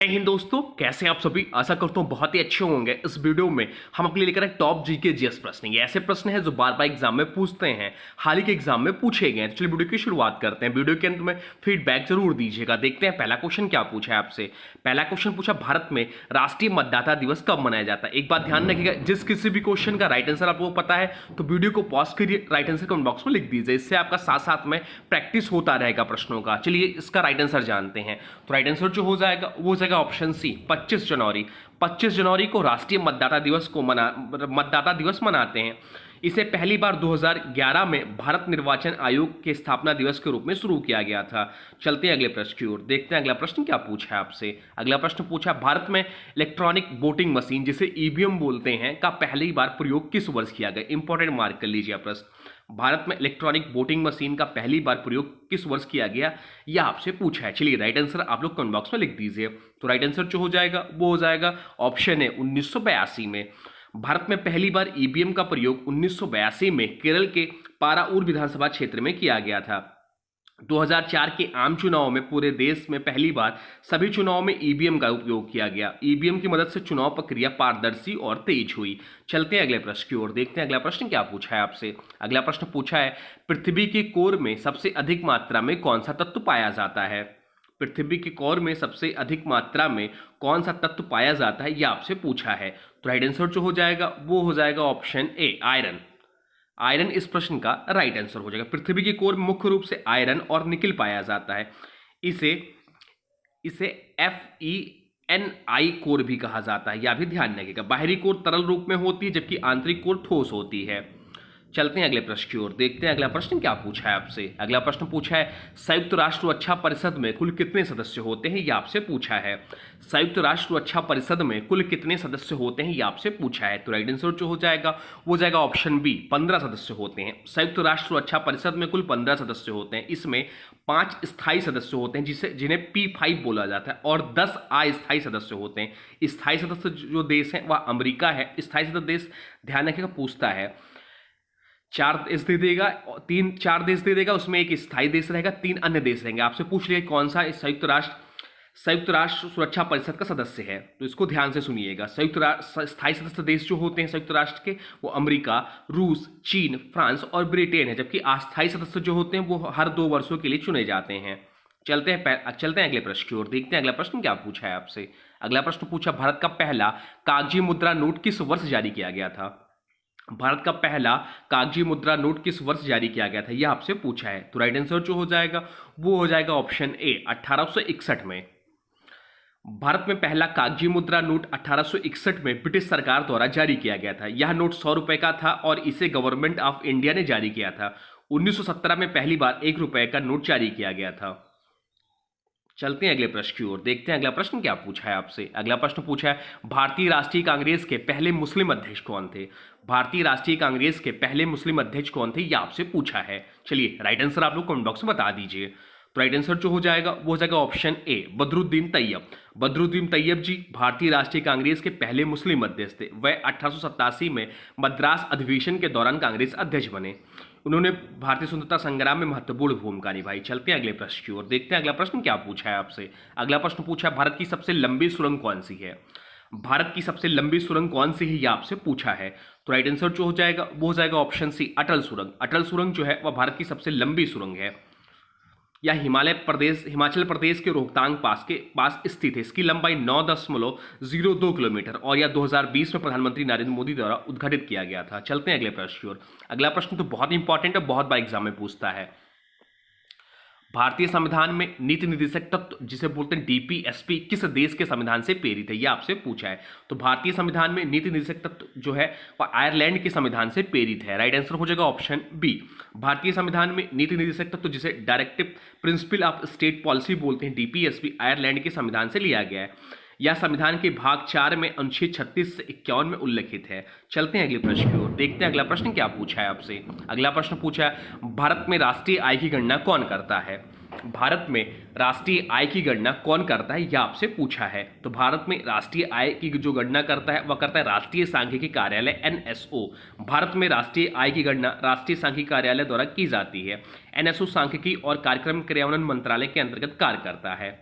जय हिंद दोस्तों, कैसे हैं आप सभी। आशा करता हूं बहुत ही अच्छे होंगे। इस वीडियो में हम अपने लिए लेकर आए टॉप जीके जीएस प्रश्न। ये ऐसे प्रश्न हैं जो बार बार एग्जाम में पूछते हैं, हाल ही के एग्जाम में पूछे गए हैं। तो चलिए वीडियो की शुरुआत करते हैं। वीडियो के अंत में फीडबैक जरूर दीजिएगा। देखते हैं पहला क्वेश्चन क्या पूछा है आपसे। पहला क्वेश्चन पूछा, भारत में राष्ट्रीय मतदाता दिवस कब मनाया जाता है। एक बात ध्यान रखिएगा, जिस किसी भी क्वेश्चन का राइट आंसर आपको पता है तो वीडियो को पॉज करिए, राइट आंसर कमेंट बॉक्स में लिख दीजिए। इससे आपका साथ साथ में प्रैक्टिस होता रहेगा प्रश्नों का। चलिए इसका राइट आंसर जानते हैं। तो राइट आंसर जो हो जाएगा वो हो जाएगा ऑप्शन सी, 25 जनवरी। 25 जनवरी को राष्ट्रीय मतदाता दिवस मनाते हैं। इसे पहली बार 2011 में भारत निर्वाचन आयोग के स्थापना दिवस के रूप में शुरू किया गया था। चलते हैं अगले प्रश्न की ओर। देखते हैं अगला प्रश्न क्या पूछा है आपसे। अगला प्रश्न पूछा, भारत में इलेक्ट्रॉनिक वोटिंग मशीन जिसे ईवीएम बोलते हैं का पहली बार प्रयोग किस वर्ष किया गया। इंपॉर्टेंट मार्क कर लीजिए प्रश्न। भारत में इलेक्ट्रॉनिक वोटिंग मशीन का पहली बार प्रयोग किस वर्ष किया गया, यह आपसे पूछा है। चलिए राइट आंसर आप लोग कमेंट बॉक्स में लिख दीजिए। तो राइट आंसर जो हो जाएगा वो हो जाएगा ऑप्शन है 1982 में। भारत में पहली बार ईवीएम का प्रयोग 1982 में केरल के पाराऊर विधानसभा क्षेत्र में किया गया था। 2004 के आम चुनाव में पूरे देश में पहली बार सभी चुनाव में ईवीएम का उपयोग किया गया। ईवीएम की मदद से चुनाव प्रक्रिया पारदर्शी और तेज हुई। चलते हैं अगले प्रश्न की ओर। देखते हैं अगला प्रश्न क्या पूछा है आपसे। अगला प्रश्न पूछा है, पृथ्वी के कोर में सबसे अधिक मात्रा में कौन सा तत्व पाया जाता है। पृथ्वी के कोर में सबसे अधिक मात्रा में कौन सा तत्व पाया जाता है, यह आपसे पूछा है। तो राइट आंसर जो हो जाएगा वो हो जाएगा ऑप्शन ए, आयरन। आयरन इस प्रश्न का राइट आंसर हो जाएगा। पृथ्वी की कोर में मुख्य रूप से आयरन और निकिल पाया जाता है। इसे इसे FeNi कोर भी कहा जाता है, यह भी ध्यान रखिएगा। बाहरी कोर तरल रूप में होती है जबकि आंतरिक कोर ठोस होती है। चलते हैं अगले प्रश्न की ओर। देखते हैं अगला प्रश्न क्या पूछा है आपसे। अगला प्रश्न पूछा है, संयुक्त राष्ट्र सुरक्षा परिषद में कुल कितने सदस्य होते हैं, यह आपसे पूछा है। संयुक्त राष्ट्र सुरक्षा परिषद में कुल कितने सदस्य होते हैं, यह आपसे पूछा है। तो राइट आंसर जो हो जाएगा वो जाएगा ऑप्शन बी, 15 सदस्य होते हैं। संयुक्त राष्ट्र सुरक्षा परिषद में कुल 15 सदस्य होते हैं। इसमें 5 स्थायी सदस्य होते हैं जिन्हें P5 बोला जाता है, और 10 अस्थायी सदस्य होते हैं। स्थायी सदस्य जो देश है वह अमेरिका है। स्थायी सदस्य देश ध्यान रखिएगा पूछता है, 4 देश दे देगा, 4 देश दे देगा, उसमें एक स्थायी देश रहेगा, 3 अन्य देश रहेंगे। आपसे पूछ लिया कौन सा संयुक्त राष्ट्र सुरक्षा परिषद का सदस्य है, तो इसको ध्यान से सुनिएगा। स्थायी सदस्य देश जो होते हैं संयुक्त राष्ट्र के वो अमेरिका, रूस, चीन, फ्रांस और ब्रिटेन है। जबकि अस्थायी सदस्य जो होते हैं वो हर 2 वर्षों के लिए चुने जाते हैं। चलते हैं अगले प्रश्न की ओर। देखते हैं अगला प्रश्न क्या पूछा है आपसे। अगला प्रश्न पूछा, भारत का पहला कागजी मुद्रा नोट किस वर्ष जारी किया गया था। भारत का पहला कागजी मुद्रा नोट किस वर्ष जारी किया गया था, यह आपसे पूछा है। तो राइट आंसर जो हो जाएगा वो हो जाएगा ऑप्शन ए, 1861 में। भारत में पहला कागजी मुद्रा नोट 1861 में ब्रिटिश सरकार द्वारा जारी किया गया था। यह नोट 100 रुपए का था और इसे गवर्नमेंट ऑफ इंडिया ने जारी किया था। 1917 में पहली बार 1 रुपए का नोट जारी किया गया था। चलते हैं अगले प्रश्न की ओर। देखते हैं अगला प्रश्न क्या पूछा है आपसे। अगला प्रश्न पूछा है, भारतीय राष्ट्रीय कांग्रेस के पहले मुस्लिम अध्यक्ष कौन थे। भारतीय राष्ट्रीय कांग्रेस के पहले मुस्लिम अध्यक्ष कौन थे, यह आपसे पूछा है। चलिए राइट आंसर आप लोग कमेंट बॉक्स में बता दीजिए। तो राइट आंसर जो हो जाएगा वो हो जाएगा ऑप्शन ए, बदरुद्दीन तैयब। बदरुद्दीन तैयब जी भारतीय राष्ट्रीय कांग्रेस के पहले मुस्लिम अध्यक्ष थे। वह 1887 में मद्रास अधिवेशन के दौरान कांग्रेस अध्यक्ष बने। उन्होंने भारतीय स्वतंत्रता संग्राम में महत्वपूर्ण भूमिका निभाई। चलते हैं अगले प्रश्न की ओर। देखते हैं अगला प्रश्न क्या पूछा है आपसे। अगला प्रश्न पूछा है, भारत की सबसे लंबी सुरंग कौन सी है। भारत की सबसे लंबी सुरंग कौन सी है, यह आपसे पूछा है। तो राइट आंसर जो हो जाएगा वो हो जाएगा ऑप्शन सी, अटल सुरंग। अटल सुरंग जो है वह भारत की सबसे लंबी सुरंग है। यह हिमाचल प्रदेश के रोहतांग पास के पास स्थित है। इसकी लंबाई 9.02 किलोमीटर और यह 2020 में प्रधानमंत्री नरेंद्र मोदी द्वारा उद्घाटित किया गया था। चलते हैं अगले प्रश्न की ओर। अगला प्रश्न तो बहुत इंपॉर्टेंट है, बहुत बार एग्जाम में पूछता है। भारतीय संविधान में नीति निर्देशक तत्व जिसे बोलते हैं DPSP किस देश के संविधान से प्रेरित है, यह आपसे पूछा है। तो भारतीय संविधान में नीति निर्देशक तत्व जो है वह आयरलैंड के संविधान से प्रेरित है। राइट आंसर हो जाएगा ऑप्शन बी। भारतीय संविधान में नीति निर्देशक तत्व जिसे directive principle of state policy बोलते हैं DPSP आयरलैंड के संविधान से लिया गया है। यह संविधान के भाग 4 में अनुच्छेद 36 से 51 में उल्लेखित है। चलते हैं अगले प्रश्न की ओर। देखते हैं अगला प्रश्न क्या पूछा है आपसे। अगला प्रश्न पूछा है, भारत में राष्ट्रीय आय की गणना कौन करता है। भारत में राष्ट्रीय आय की गणना कौन करता है, यह आपसे पूछा है। तो भारत में राष्ट्रीय आय की जो गणना करता है वह करता है राष्ट्रीय सांख्यिकी कार्यालय NSO। भारत में राष्ट्रीय आय की गणना राष्ट्रीय सांख्यिकी कार्यालय द्वारा की जाती है। NSO सांख्यिकी और कार्यक्रम क्रियान्वयन मंत्रालय के अंतर्गत कार्य करता है।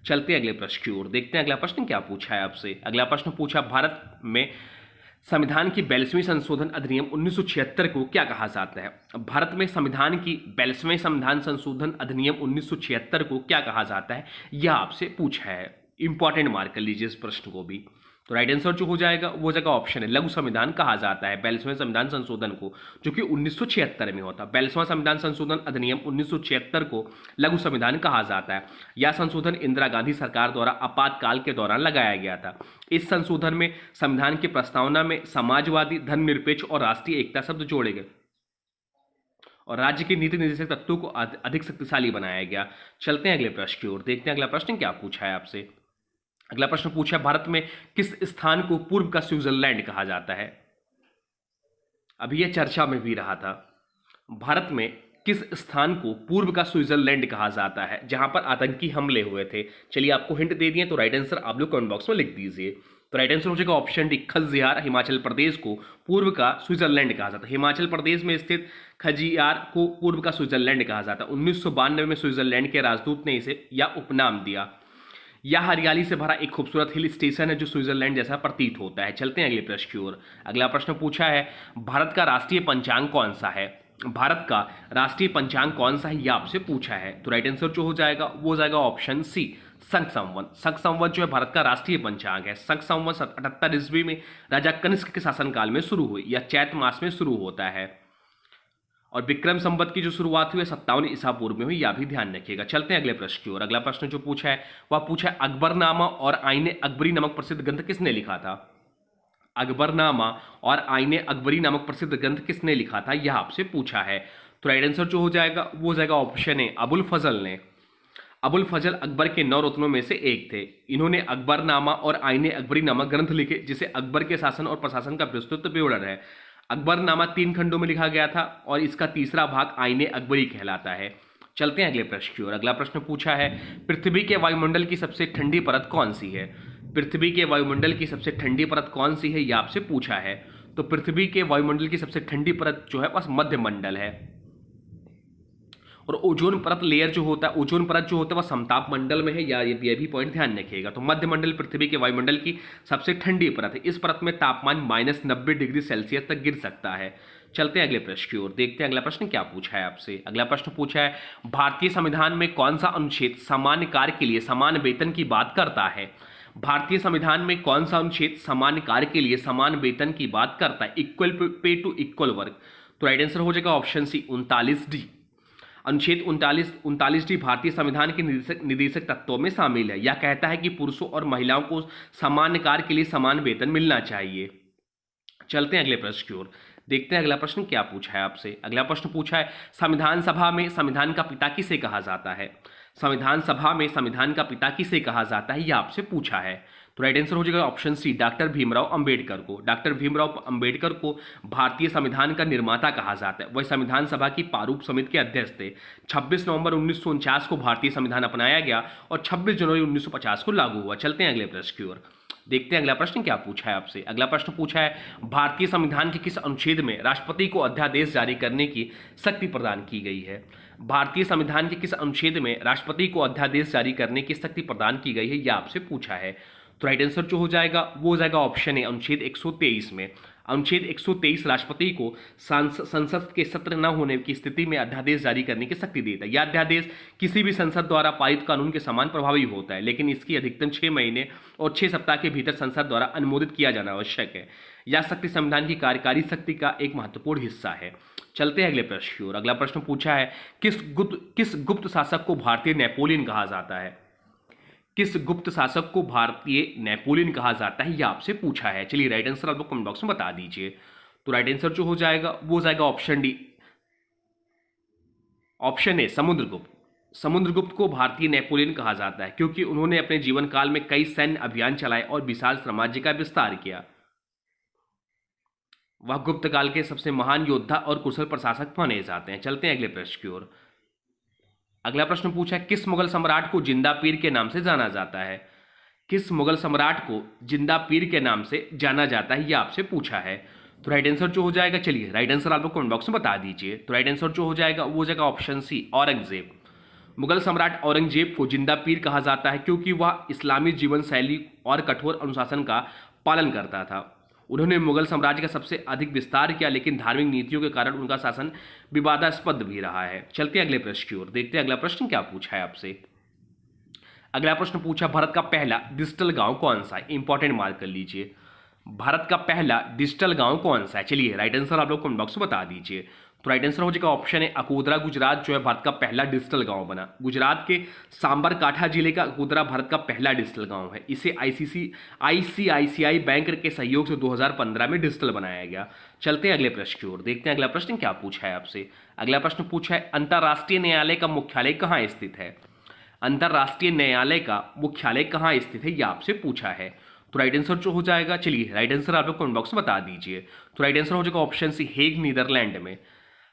चलते हैं अगले प्रश्न की ओर, देखते हैं अगला प्रश्न क्या पूछा है आपसे। अगला प्रश्न पूछा, भारत में संविधान की 42वीं संशोधन अधिनियम 1976 को क्या कहा जाता है? भारत में संविधान की 42वें संविधान संशोधन अधिनियम 1976 को क्या कहा जाता है, यह आपसे पूछा है। इंपॉर्टेंट मार्क कर लीजिए इस प्रश्न को भी। तो राइट आंसर जो हो जाएगा वो जगह ऑप्शन है, लघु संविधान कहा जाता है 42वें संविधान संशोधन को, जो कि 1976 में होता है। 42वां संविधान संशोधन अधिनियम 1976 को लघु संविधान कहा जाता है। यह संशोधन इंदिरा गांधी सरकार द्वारा आपातकाल के दौरान लगाया गया था। इस संशोधन में संविधान की प्रस्तावना में समाजवादी, धर्मनिरपेक्ष और राष्ट्रीय एकता शब्द जोड़े गए और राज्य के नीति निर्देशक तत्वों को अधिक शक्तिशाली बनाया गया। चलते हैं अगले प्रश्न की ओर, देखते हैं अगला प्रश्न क्या पूछा है आपसे। अगला प्रश्न पूछा है, भारत में किस स्थान को पूर्व का स्विट्जरलैंड कहा जाता है? अभी यह चर्चा में भी रहा था। भारत में किस स्थान को पूर्व का स्विट्जरलैंड कहा जाता है, जहां पर आतंकी हमले हुए थे? चलिए आपको हिंट दे दिए, तो राइट आंसर आप लोग कमेंट बॉक्स में लिख दीजिए। तो राइट आंसर हो जाएगा ऑप्शन डी, खजियार। हिमाचल प्रदेश को पूर्व का स्विट्जरलैंड कहा जाता है। हिमाचल प्रदेश में स्थित खजियार को पूर्व का स्विट्जरलैंड कहा जाता है। 1992 में स्विट्जरलैंड के राजदूत ने इसे यह उपनाम दिया। यह हरियाली से भरा एक खूबसूरत हिल स्टेशन है जो स्विट्जरलैंड जैसा प्रतीत होता है। चलते हैं अगले प्रश्न की ओर। अगला प्रश्न पूछा है, भारत का राष्ट्रीय पंचांग कौन सा है? भारत का राष्ट्रीय पंचांग कौन सा है, यह आपसे पूछा है। तो राइट आंसर जो हो जाएगा वो हो जाएगा ऑप्शन सी, शक संवत। शक संवत जो है भारत का राष्ट्रीय पंचांग है। शक संवत 78 ईस्वी में राजा कनिष्क के शासनकाल में शुरू हुई। यह चैत मास में शुरू होता है और विक्रम संवत की जो शुरुआत हुई 57 ईसा पूर्व में हुई, यह भी ध्यान रखिएगा। चलते हैं अगले प्रश्न की ओर। अगला प्रश्न जो पूछा है वह पूछा है, अकबरनामा और आईने अकबरी नामक प्रसिद्ध ग्रंथ किसने लिखा था? अकबरनामा और आईने अकबरी नामक प्रसिद्ध ग्रंथ किसने लिखा था, यह आपसे पूछा है। तो राइट आंसर जो हो जाएगा वो हो जाएगा ऑप्शन ए, अबुल फजल ने। अबुल फजल अकबर के 9 रत्नों में से एक थे। इन्होंने अकबरनामा और आईने अकबरी नामक ग्रंथ लिखे जिसे अकबर के शासन और प्रशासन का विस्तृत विवरण है। अकबरनामा 3 खंडों में लिखा गया था और इसका तीसरा भाग आईने अकबरी कहलाता है। चलते हैं अगले प्रश्न की ओर। अगला प्रश्न पूछा है, पृथ्वी के वायुमंडल की सबसे ठंडी परत कौन सी है? पृथ्वी के वायुमंडल की सबसे ठंडी परत कौन सी है, यह आपसे पूछा है। तो पृथ्वी के वायुमंडल की सबसे ठंडी परत जो है वह मध्य मंडल है। और ओजोन परत लेयर जो होता है, ओजोन परत जो होता है वह समताप मंडल में है, या ये भी पॉइंट ध्यान रखिएगा। तो मध्य मंडल पृथ्वी के वायुमंडल की सबसे ठंडी परत है। इस परत में तापमान -90 डिग्री सेल्सियस तक गिर सकता है। चलते हैं अगले प्रश्न की ओर, देखते हैं अगला प्रश्न क्या पूछा है आपसे। अगला प्रश्न पूछा है, भारतीय संविधान में कौन सा अनुच्छेद सामान्य कार्य के लिए समान वेतन की बात करता है? भारतीय संविधान में कौन सा अनुच्छेद सामान्य कार्य के लिए समान वेतन की बात करता है? Equal pay to equal work. तो राइट आंसर हो जाएगा ऑप्शन सी, 39D। अनुच्छेद 39D भारतीय संविधान के निदेशक तत्वों में शामिल है। यह कहता है कि पुरुषों और महिलाओं को समान कार्य के लिए समान वेतन मिलना चाहिए। चलते हैं अगले प्रश्न की ओर, देखते हैं अगला प्रश्न क्या पूछा है आपसे। अगला प्रश्न पूछा है, संविधान सभा में संविधान का पिता किसे कहा जाता है? संविधान सभा में संविधान का पिता किसे कहा जाता है, यह आपसे पूछा है। तो राइट आंसर हो जाएगा option C, doctor Bhimrao Ambedkar को। डॉक्टर भीमराव अंबेडकर को भारतीय संविधान का निर्माता कहा जाता है। वह संविधान सभा की प्रारूप समिति के अध्यक्ष थे। 26 नवंबर 1949 को भारतीय संविधान अपनाया गया और 26 जनवरी 1950 को लागू हुआ। चलते हैं अगले प्रश्न की ओर, देखते हैं अगला प्रश्न क्या पूछा है आपसे। अगला प्रश्न पूछा है, भारतीय संविधान के किस अनुच्छेद में राष्ट्रपति को अध्यादेश जारी करने की शक्ति प्रदान की गई है? भारतीय संविधान के किस अनुच्छेद में राष्ट्रपति को अध्यादेश जारी करने की शक्ति प्रदान की गई है, यह आपसे पूछा है। तो राइट आंसर जो हो जाएगा वो हो जाएगा ऑप्शन ए, अनुच्छेद 123 में। अनुच्छेद 123 राष्ट्रपति को संसद के सत्र न होने की स्थिति में अध्यादेश जारी करने की शक्ति देता है। यह अध्यादेश किसी भी संसद द्वारा पारित कानून के समान प्रभावी होता है, लेकिन इसकी अधिकतम 6 महीने और 6 सप्ताह के भीतर संसद द्वारा अनुमोदित किया जाना आवश्यक है। यह शक्ति संविधान की कार्यकारी शक्ति का एक महत्वपूर्ण हिस्सा है। चलते हैं अगले प्रश्न की ओर। अगला प्रश्न पूछा है, किस गुप्त शासक को भारतीय नेपोलियन कहा जाता है? किस गुप्त शासक को भारतीय नेपोलियन कहा जाता है, यह आपसे पूछा है। चलिए राइट आंसर आप लोग कमेंट बॉक्स में बता दीजिए। तो राइट आंसर जो हो जाएगा वो हो जाएगा option D, option A, Samudragupta. Samudragupta को भारतीय नेपोलियन कहा जाता है क्योंकि उन्होंने अपने जीवन काल में कई सैन्य अभियान चलाए और विशाल साम्राज्य का विस्तार किया। वह गुप्त काल के सबसे महान योद्धा और कुशल प्रशासक माने जाते हैं। चलते हैं अगले प्रश्न की ओर। अगला प्रश्न पूछा है, किस मुगल सम्राट को जिंदा पीर के नाम से जाना जाता है? किस मुगल सम्राट को जिंदा पीर के नाम से जाना जाता है, यह आपसे पूछा है। तो राइट आंसर जो हो जाएगा, चलिए राइट आंसर आप लोग कमेंट बॉक्स में बता दीजिए। तो राइट आंसर जो हो जाएगा वो हो जाएगा ऑप्शन सी, औरंगजेब। मुगल सम्राट औरंगजेब को जिंदा पीर कहा जाता है क्योंकि वह इस्लामी जीवन शैली और कठोर अनुशासन का पालन करता था। उन्होंने मुगल साम्राज्य का सबसे अधिक विस्तार किया, लेकिन धार्मिक नीतियों के कारण उनका शासन विवादास्पद भी रहा है। चलते हैं अगले प्रश्न की ओर, देखते हैं अगला प्रश्न क्या पूछा है आपसे। अगला प्रश्न पूछा, भारत का पहला डिजिटल गांव कौन सा है? इंपॉर्टेंट मार्क कर लीजिए। भारत का पहला डिजिटल गांव कौन सा है? चलिए राइट आंसर आप लोग कमेंट बॉक्स में बता दीजिए। तो राइट आंसर हो जाएगा ऑप्शन है अकोदरा, गुजरात जो है भारत का पहला डिजिटल गांव बना। गुजरात के सांबरकाठा जिले का अकोदरा भारत का पहला डिजिटल गांव है। इसे आईसीआईसीआई बैंक के सहयोग से 2015 में डिजिटल बनाया गया। चलते हैं अगले प्रश्न की ओर, देखते हैं अगला प्रश्न क्या पूछा है आपसे। अगला प्रश्न पूछा है, अंतर्राष्ट्रीय न्यायालय का मुख्यालय कहाँ स्थित है? अंतर्राष्ट्रीय न्यायालय का मुख्यालय कहाँ स्थित है, यह आपसे पूछा है। तो राइट आंसर जो हो जाएगा, चलिए राइट आंसर आप लोग कमेंट बॉक्स में बता दीजिए। तो राइट आंसर हो जाएगा ऑप्शन सी, हेग नीदरलैंड में।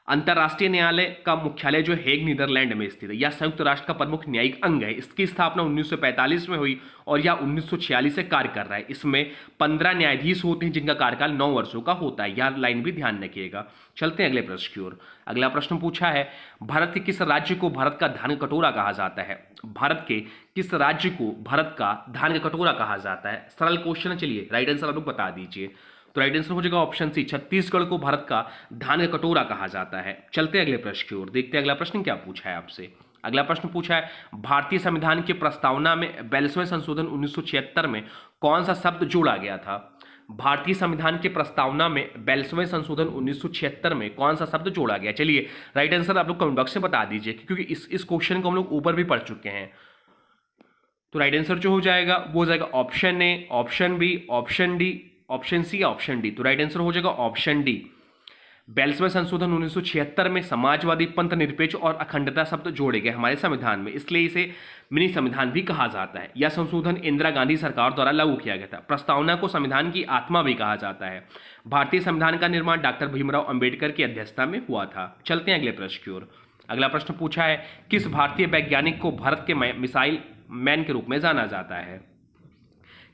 अंतर्राष्ट्रीय न्यायालय का मुख्यालय जो हेग नीदरलैंड में स्थित है। यह संयुक्त राष्ट्र का प्रमुख न्यायिक अंग है। इसकी स्थापना 1945 में हुई और यह 1946 से कार्य कर रहा है। इसमें 15 न्यायाधीश होते हैं जिनका कार्यकाल 9 वर्षों का होता है। यह लाइन भी ध्यान रखिएगा। चलते हैं अगले प्रश्न की ओर। अगला प्रश्न पूछा है, भारत के किस राज्य को भारत का धान कटोरा कहा जाता है? भारत के किस राज्य को भारत का धान कटोरा कहा जाता है? सरल क्वेश्चन है, चलिए राइट आंसर आप लोग बता दीजिए। तो राइट आंसर हो जाएगा ऑप्शन सी, छत्तीसगढ़ को भारत का धान का कटोरा कहा जाता है। चलते हैं अगले प्रश्न की ओर, देखते हैं अगला प्रश्न क्या पूछा है आपसे। अगला प्रश्न पूछा है, भारतीय संविधान की प्रस्तावना में 42वें संशोधन 1976 में कौन सा शब्द जोड़ा गया था? भारतीय संविधान की प्रस्तावना में 42वें संशोधन 1976 में कौन सा शब्द जोड़ा गया? चलिए राइट आंसर आप लोग कमेंट बॉक्स में बता दीजिए, क्योंकि इस क्वेश्चन को हम लोग ऊपर भी पढ़ चुके हैं। तो राइट आंसर जो हो जाएगा वो हो जाएगा option A, option B, option D, option C या ऑप्शन डी। तो राइट आंसर हो जाएगा ऑप्शन डी। 42वें संशोधन 1976 में समाजवादी, पंथ निरपेक्ष और अखंडता शब्द जोड़े गए हमारे संविधान में, इसलिए इसे मिनी संविधान भी कहा जाता है। यह संशोधन इंदिरा गांधी सरकार द्वारा लागू किया गया था। प्रस्तावना को संविधान की आत्मा भी कहा जाता है। भारतीय संविधान का निर्माण डॉक्टर भीमराव अंबेडकर की अध्यक्षता में हुआ था। चलते हैं अगले प्रश्न की ओर। अगला प्रश्न पूछा है, किस भारतीय वैज्ञानिक को भारत के मिसाइल मैन के रूप में जाना जाता है?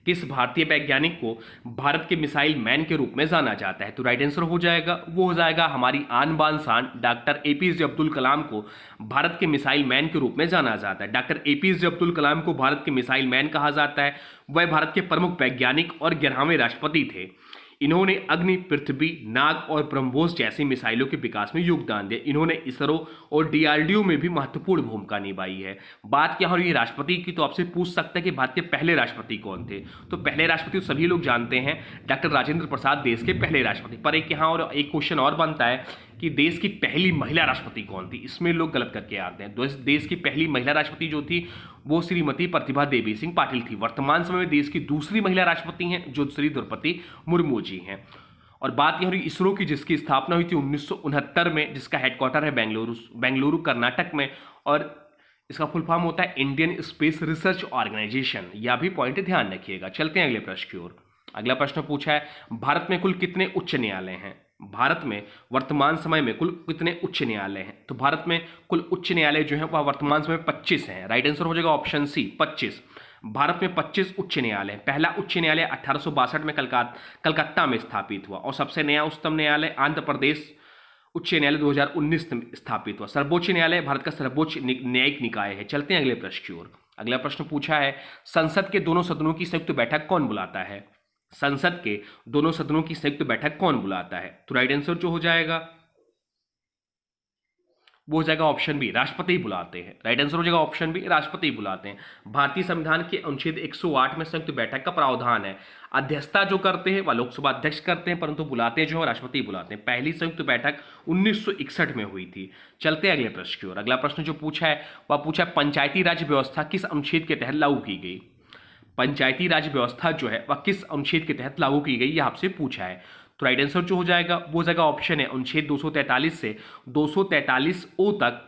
किस भारतीय वैज्ञानिक को भारत के मिसाइल मैन के रूप में जाना जाता है? तो राइट आंसर हो जाएगा वो हो जाएगा हमारी आन बान शान डॉक्टर एपीजे अब्दुल कलाम को भारत के मिसाइल मैन के रूप में जाना जाता है। डॉक्टर एपीजे अब्दुल कलाम को भारत के मिसाइल मैन कहा जाता है। वह भारत के प्रमुख वैज्ञानिक और 11वें राष्ट्रपति थे। इन्होंने अग्नि, पृथ्वी, नाग और ब्रह्मोस जैसी मिसाइलों के विकास में योगदान दिया। इन्होंने इसरो और डीआरडीओ में भी महत्वपूर्ण भूमिका निभाई है। बात क्या हो रही है राष्ट्रपति की, तो आपसे पूछ सकते हैं कि भारत के पहले राष्ट्रपति कौन थे? तो पहले राष्ट्रपति तो सभी लोग जानते हैं, डॉक्टर राजेंद्र प्रसाद देश के पहले राष्ट्रपति। पर एक यहाँ और एक क्वेश्चन और बनता है कि देश की पहली महिला राष्ट्रपति कौन थी? इसमें लोग गलत करके आते हैं। देश की पहली महिला राष्ट्रपति जो थी वो श्रीमती प्रतिभा देवी सिंह पाटिल थी। वर्तमान समय में देश की दूसरी महिला राष्ट्रपति हैं जो श्री द्रौपदी मुर्मू जी हैं। और बात यह रही इसरो की, जिसकी स्थापना हुई थी 1969 में, जिसका हेडक्वार्टर है बेंगलुरु कर्नाटक में, और इसका फुल फॉर्म होता है इंडियन स्पेस रिसर्च ऑर्गेनाइजेशन। यह भी पॉइंट ध्यान रखिएगा। चलते हैं अगले प्रश्न की ओर। अगला प्रश्न पूछा है, भारत में कुल कितने उच्च न्यायालय हैं? भारत में वर्तमान समय में कुल कितने उच्च न्यायालय हैं? तो भारत में कुल उच्च न्यायालय जो है वह वर्तमान समय 25 हैं। राइट आंसर हो जाएगा ऑप्शन सी, 25। भारत में 25 उच्च न्यायालय। पहला उच्च न्यायालय 1862 में कलकत्ता में स्थापित हुआ, और सबसे नया उच्चतम न्यायालय आंध्र प्रदेश उच्च न्यायालय 2019 में स्थापित हुआ। सर्वोच्च न्यायालय भारत का सर्वोच्च न्यायिक निकाय है। चलते हैं अगले प्रश्न की ओर। अगला प्रश्न पूछा है, संसद के दोनों सदनों की संयुक्त बैठक कौन बुलाता है? संसद के दोनों सदनों की संयुक्त बैठक कौन बुलाता है? तो राइट आंसर जो हो जाएगा वो हो जाएगा ऑप्शन बी, राष्ट्रपति बुलाते हैं। राइट आंसर हो जाएगा ऑप्शन बी, राष्ट्रपति बुलाते हैं। भारतीय संविधान के अनुच्छेद 108 में संयुक्त बैठक का प्रावधान है। अध्यक्षता जो करते हैं वह लोकसभा अध्यक्ष करते हैं, परंतु बुलाते जो है राष्ट्रपति बुलाते हैं। पहली संयुक्त बैठक 1961 में हुई थी। चलते हैं अगले प्रश्न की ओर। अगला प्रश्न जो पूछा है वह पूछा, पंचायती राज व्यवस्था किस अनुच्छेद के तहत लागू की गई? पंचायती राज व्यवस्था जो है वह किस अनुच्छेद के तहत लागू की गई, यह आपसे पूछा है। तो राइट आंसर जो हो जाएगा वो हो जाएगा ऑप्शन है अनुच्छेद 243 से 243 ओ तक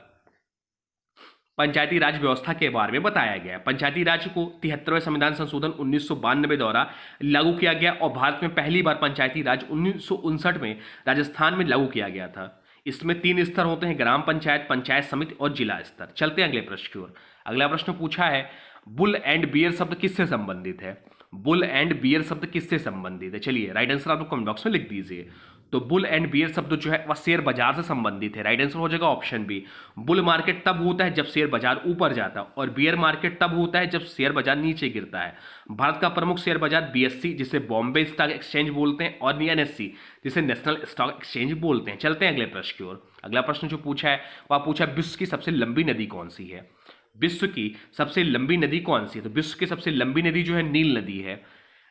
पंचायती राज व्यवस्था के बारे में बताया गया। पंचायती राज को 73वें संविधान संशोधन 1992 द्वारा लागू किया गया, और भारत में पहली बार पंचायती राज 1959 में राजस्थान में लागू किया गया था। इसमें 3 स्तर होते हैं, ग्राम पंचायत, पंचायत समिति और जिला स्तर। चलते हैं अगले प्रश्न की ओर। अगला प्रश्न पूछा है, बुल एंड बियर शब्द किससे संबंधित है? बुल एंड बियर शब्द किससे संबंधित है? चलिए राइट आंसर आप लोग कमेंट बॉक्स में लिख दीजिए। तो बुल एंड बियर शब्द जो है वह शेयर बाजार से संबंधित है। राइट आंसर हो जाएगा ऑप्शन बी। बुल मार्केट तब होता है जब शेयर बाजार ऊपर जाता है और बियर मार्केट तब होता है जब शेयर बाजार नीचे गिरता है। भारत का प्रमुख शेयर बाजार बीएससी जिसे बॉम्बे स्टॉक एक्सचेंज बोलते हैं और एनएससी जिसे नेशनल स्टॉक एक्सचेंज बोलते हैं। चलते हैं अगले प्रश्न की ओर। अगला प्रश्न जो पूछा है वह पूछा विश्व की सबसे लंबी नदी कौन सी है। विश्व की सबसे लंबी नदी कौन सी है? तो विश्व की सबसे लंबी नदी जो है नील नदी है।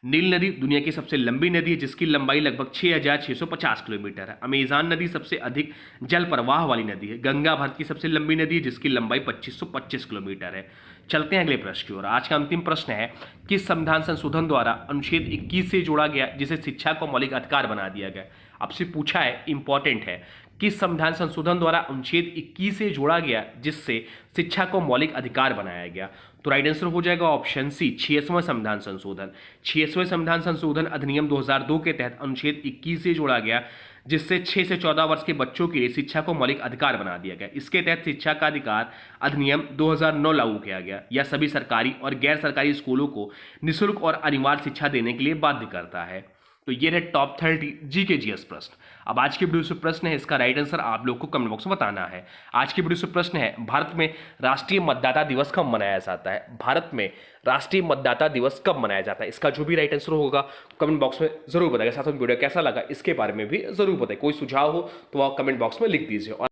नील नदी दुनिया की सबसे लंबी नदी है जिसकी लंबाई लगभग 6,650 किलोमीटर है। अमेज़न नदी सबसे अधिक जल प्रवाह वाली नदी है। गंगा भारत की सबसे लंबी नदी है जिसकी लंबाई 2525 किलोमीटर है। चलते हैं अगले प्रश्न की ओर। आज का अंतिम प्रश्न है किस संविधान संशोधन द्वारा अनुच्छेद 21 से जोड़ा गया जिसे शिक्षा को मौलिक अधिकार बना दिया गया? आपसे पूछा है, इंपॉर्टेंट है, किस संविधान संशोधन द्वारा अनुच्छेद 21 से जोड़ा गया जिससे शिक्षा को मौलिक अधिकार बनाया गया? तो राइट आंसर हो जाएगा ऑप्शन सी 66वां संविधान संशोधन। 66वें संविधान संशोधन अधिनियम 2002 के तहत अनुच्छेद 21 से जोड़ा गया जिससे 6 से 14 वर्ष के बच्चों के लिए शिक्षा को मौलिक अधिकार बना दिया गया। इसके तहत शिक्षा का अधिकार अधिनियम 2009 लागू किया गया। यह सभी सरकारी और गैर सरकारी स्कूलों को निःशुल्क और अनिवार्य शिक्षा देने के लिए बाध्य करता है। तो ये रहे टॉप 30 जी के जीएस प्रश्न। अब आज की वीडियो से प्रश्न है, इसका राइट आंसर आप लोग को कमेंट बॉक्स में बताना है। आज की वीडियो से प्रश्न है भारत में राष्ट्रीय मतदाता दिवस कब मनाया जाता है? भारत में राष्ट्रीय मतदाता दिवस कब मनाया जाता है? इसका जो भी राइट आंसर होगा कमेंट बॉक्स में जरूर बताइएगा। साथ में वीडियो कैसा लगा इसके बारे में भी जरूर बताइए। कोई सुझाव हो तो आप कमेंट बॉक्स में लिख दीजिए।